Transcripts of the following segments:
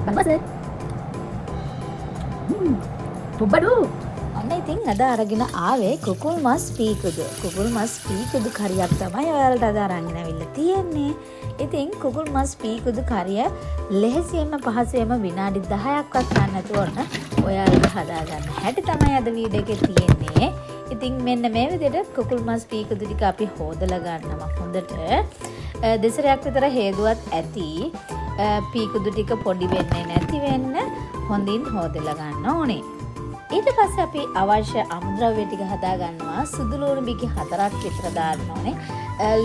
බබස පුබ්බඩු අන්න ඉතින් අද අරගෙන ආවේ කුකුල් මස් පීකුදු. කුකුල් මස් පීකුදු කරියක් තමයි ඔයාලට අද අරගෙන අවිල්ලා තියෙන්නේ. ඉතින් කුකුල් මස් පීකුදු කරිය ලෙහෙසියෙන්ම පහසුවෙන්ම විනාඩි 10ක්වත් ගන්න නැතුව ඔන්න ඔයාලට හදාගන්න හැටි තමයි අද වීඩියෝ එකේ තියෙන්නේ. ඉතින් මෙන්න මේ විදිහට කුකුල් මස් පීකුදු ටික අපි හොදලා ගන්නවා හොඳට. දෙසරයක් විතර හේදුවත් ඇති. පීකුදු ටික පොඩි වෙන්නේ නැති වෙන්න හොඳින් හොදලා ගන්න ඕනේ. ඊට පස්සේ අපි අවශ්‍ය අමුද්‍රව්‍ය ටික හදා ගන්නවා. සුදු ලුණු බිකි 4ක් විතර දාන්න ඕනේ.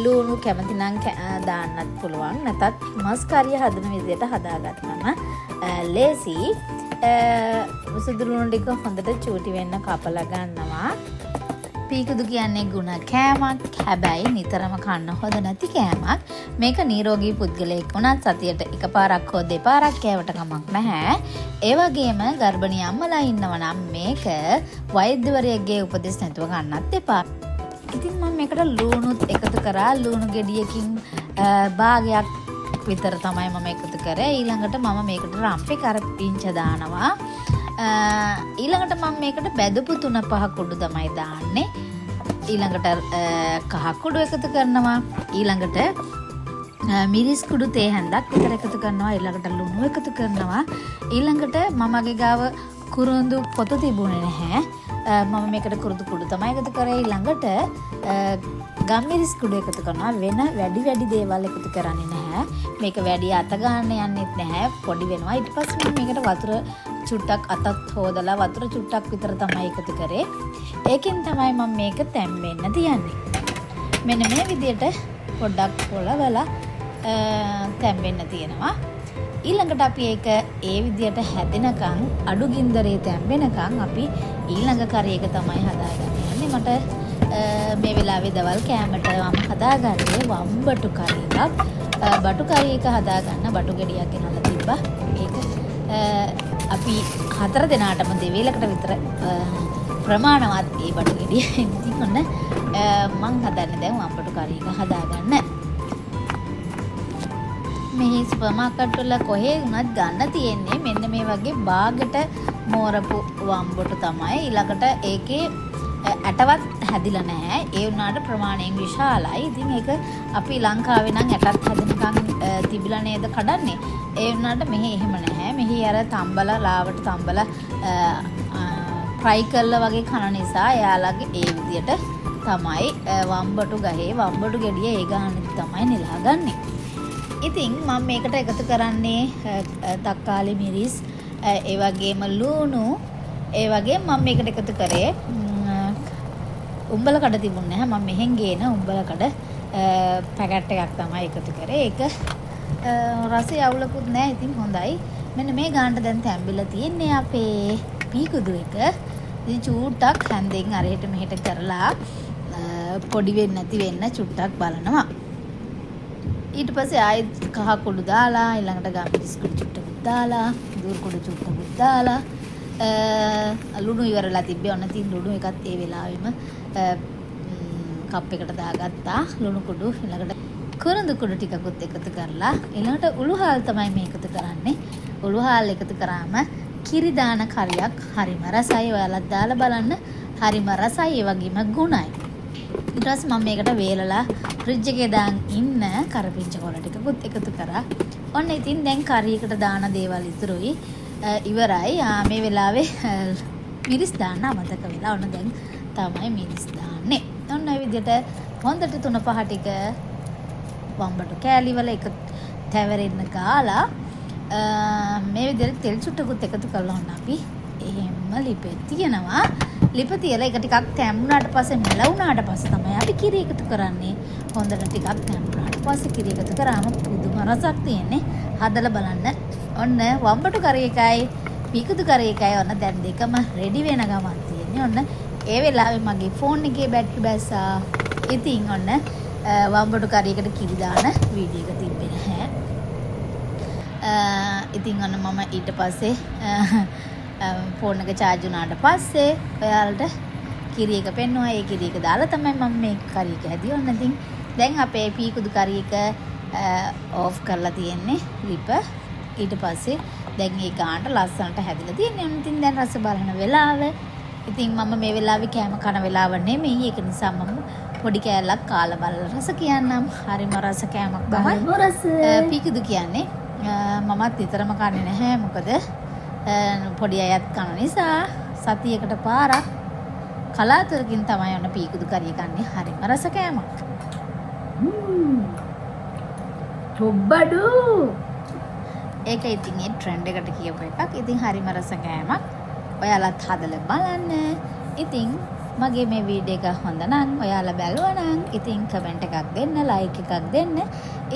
ලුණු කැමති නම් දාන්නත් පුළුවන්. නැතත් මස් කරිය හදන විදිහට හදාගත්තම ලේසි. සුදු ලුණු ටික හොඳට චූටි වෙන්න කපලා ගන්නවා. පීකුදු කියන්නේ ගුණ කෑමක්. හැබැයි නිතරම කන්න හොඳ නැති කෑමක්. මේක නිරෝගී පුද්ගලයෙක් වුණත් සතියට එකපාරක් හෝ දෙපාරක් කෑවට කමක් නැහැ. ඒ වගේම ගර්භණී අම්මලා ඉන්නවා නම් මේක වෛද්‍යවරයෙක්ගේ උපදෙස් නැතුව කන්නත් එපා. ඉතින් මම මේකට ලුණුත් එකතු කරා. ලුණු ගෙඩියකින් භාගයක් විතර තමයි මම එකතු කරේ. ඊළඟට මම මේකට රම්පේ කරපිංච දානවා. ඊළඟට මම මේකට බැදපු 3-5 කුඩු තමයි දාන්නේ. ඊළඟට කහ කුඩු එකතු කරනවා. ඊළඟට මිරිස් කුඩු තේ හැන්දක් විතර එකතු කරනවා. ඊළඟට ලුණු එකතු කරනවා. ඊළඟට මමගේ ගාව කුරුඳු පොත තිබුණේ නැහැ. මම මේකට කුරුඳු කුඩු තමයි එකතු කරේ. ඊළඟට ගම්මිරිස් කුඩු එකතු කරනවා. වෙන වැඩි දේවල් එකතු කරන්නේ නැහැ. මේක වැඩි අත ගන්න යන්නෙත් නැහැ. පොඩි වෙනවා. ඊට පස්සේ මම මේකට වතුර චුට්ටක් අතත් හොදලා වතුර චුට්ටක් විතර තමයි එකතු කරේ. ඒකෙන් තමයි මම මේක තැම්බෙන්න තියන්නේ. මෙන්න මේ විදිහට පොඩ්ඩක් පොළවලා තැම්බෙන්න තියෙනවා. ඊළඟට අපි ඒක ඒ විදිහට හැදෙනකන් අඩු ගින්දරේ තැම්බෙනකන් අපි ඊළඟ කරේ එක තමයි හදාගන්නේ. මට මේ වෙලාවේ දවල් කෑමට මම හදාගන්නේ වම්බටු කරි එකක්. බටු කරි එක හදාගන්න බටු ගෙඩියක් ගෙනල්ලා තිබ්බා. ඒක අපි 4 දෙනාටම දෙවේලකට විතර ප්‍රමාණවත් ඒ බටු ගෙඩිය. ඉතින් ඔන්න මං හදන්නේ දැන් වම්බටු කරි එක හදාගන්න. මේ සුපර් මාකට් වල කොහේ වුණත් ගන්න තියෙන්නේ මෙන්න මේ වගේ බාගට මෝරපු වම්බටු තමයි. ඊළඟට ඒකේ ඇටවත් හැදිලා නැහැ. ඒ වුණාට ප්‍රමාණයෙන් විශාලයි. ඉතින් ඒක අපි ලංකාවේ නම් ඇටත් හැදෙනකන් තිබිලා නේද කඩන්නේ. ඒ වුණාට මෙහි එහෙම නැහැ. මෙහි අර තම්බලා ලාවට තම්බලා ෆ්‍රයි කරලා වගේ කන නිසා එයාලගේ ඒ විදියට තමයි වම්බටු ගහේ වම්බටු ගෙඩිය ඒ ගානේ තමයි නෙලාගන්නේ. ඉතින් මම මේකට එකතු කරන්නේ තක්කාලි මිරිස් ඒ වගේම ලුණු ඒ වගේම මම මේකට එකතු කරේ උඹල කඩ තිබුණේ නැහැ. මම මෙහෙන් ගේන උඹල කඩ පැකට් එකක් තමයි එකතු කරේ. ඒක රසය අවුලකුත් නැහැ. ඉතින් හොඳයි. මෙන්න මේ ගානට දැන් තැම්බිලා තියෙන්නේ අපේ පීකුදු එක. ඉතින් චූට්ටක් හැන්දෙන් අරහෙට මෙහෙට කරලා පොඩි වෙන්නේ නැති වෙන්න චුට්ටක් බලනවා. ඊට පස්සේ ආයෙත් කහ කුඩු දාලා ඊළඟට ගම්මිරිස් කුඩු චුට්ටක් දාලා දූර් කුඩු චුට්ටක් දාලා ලුණු ඉවරලා තිබ්බේ. ඔන්න තින් ලුණු එකත් ඒ වෙලාවෙම කප් එකට දාගත්තා. ලුණු කුඩු ඊළඟට කුරුඳු කුඩු ටිකකුත් එකතු කරලා ඊළඟට උළුහාල් තමයි මේ එකතු කරන්නේ. උළුහාල් එකතු කරාම කිරි දාන කරියක් හරිම රසයි. ඔයාලත් දාලා බලන්න. හරිම රසයි. ඒ වගේම ගුණයි. ඊට පස්සේ මම මේකට වේලලා ෆ්‍රිජ් එකේ දාන් ඉන්න කරපිංච කොළ ටිකකුත් එකතු කරා. ඔන්න ඉතින් දැන් කරියකට දාන දේවල් ඉතුරුයි. ඉවරයි. මේ වෙලාවේ මිරිස් දාන්න අමතක වෙලා. ඔන්න දැන් තමයි මිරිස් දාන්නේ. ඔන්න ඒ විදිහට හොඳට 3-5 ටික වම්බටු කෑලි වල එක තැවරෙන්න ගාලා මේ විදිහට තෙල් චුට්ටකුත් එකතු කරලා ඔන්න අපි එහෙම ලිපේ තියනවා. ලිප තියලා ඒක ටිකක් තැම්බුණාට පස්සේ මෙලවුණාට පස්සේ තමයි අපි කිරි එකතු කරන්නේ. හොඳට ටිකක් තැම්බුණාට පස්සේ කිරි එකතු කරාම පුදුම රසක් තියෙන්නේ. හදලා බලන්න. ඔන්න වම්බටු කරි එකයි පීකුදු කරි එකයි ඔන්න දැන් දෙකම රෙඩි වෙන ගමන් තියෙන්නේ. ඔන්න ඒ වෙලාවේ මගේ ෆෝන් එකේ බැටරි බැස්සා. ඉතින් ඔන්න වම්බටු කරි එකට කිරි දාන වීඩියෝ එක තිබ්බේ නැහැ. ඉතින් ඔන්න මම ඊට පස්සේ ෆෝන් එක charge වුණාට පස්සේ ඔයාලට කිරි එක පෙන්නුවා. ඒ කිරි එක දාලා තමයි මම මේ කරි එක හැදුවේ. ඔන්න ඉතින් දැන් අපේ පීකුදු කරි එක ඕෆ් කරලා තියෙන්නේ ලිප. ඊට පස්සේ දැන් ඒ ගානට ලස්සනට හැදිලා තියෙනවා. ඉතින් දැන් රස බලන වෙලාව. ඉතින් මම මේ වෙලාවේ කෑම කන වෙලාව නෙමෙයි. ඒක නිසා මම පොඩි කෑල්ලක් කාලා බලලා රස කියන්නම්. හරිම රස කෑමක් තමයි. රස පීකුදු කියන්නේ. මමත් විතරම කන්නේ නැහැ. මොකද පොඩි අයත් කන නිසා සතියකට පාරක් කලාතුරකින් තමයි ඔන්න පීකුදු කරිය කන්නේ. හරිම රස කෑමක්. චොබ්බඩු ඒක ඉතින් ඒ ට්‍රෙන්ඩ් එකට කියපු එකක්. ඉතින් හරිම රස කෑමක්. ඔයාලත් හදලා බලන්න. ඉතින් මගේ මේ වීඩියෝ එක හොඳ නම් ඔයාලා බැලුවා නම් ඉතින් කමෙන්ට් එකක් දෙන්න, ලයික් එකක් දෙන්න.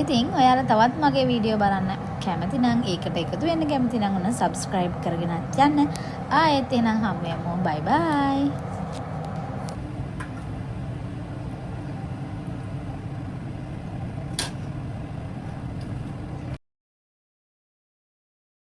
ඉතින් ඔයාලා තවත් මගේ වීඩියෝ බලන්න කැමති නම් ඒකට එකතු වෙන්න කැමති නම් ඔන්න subscribe කරගෙන යන්න. ආයෙත් එනං හම්බෙමු. bye bye.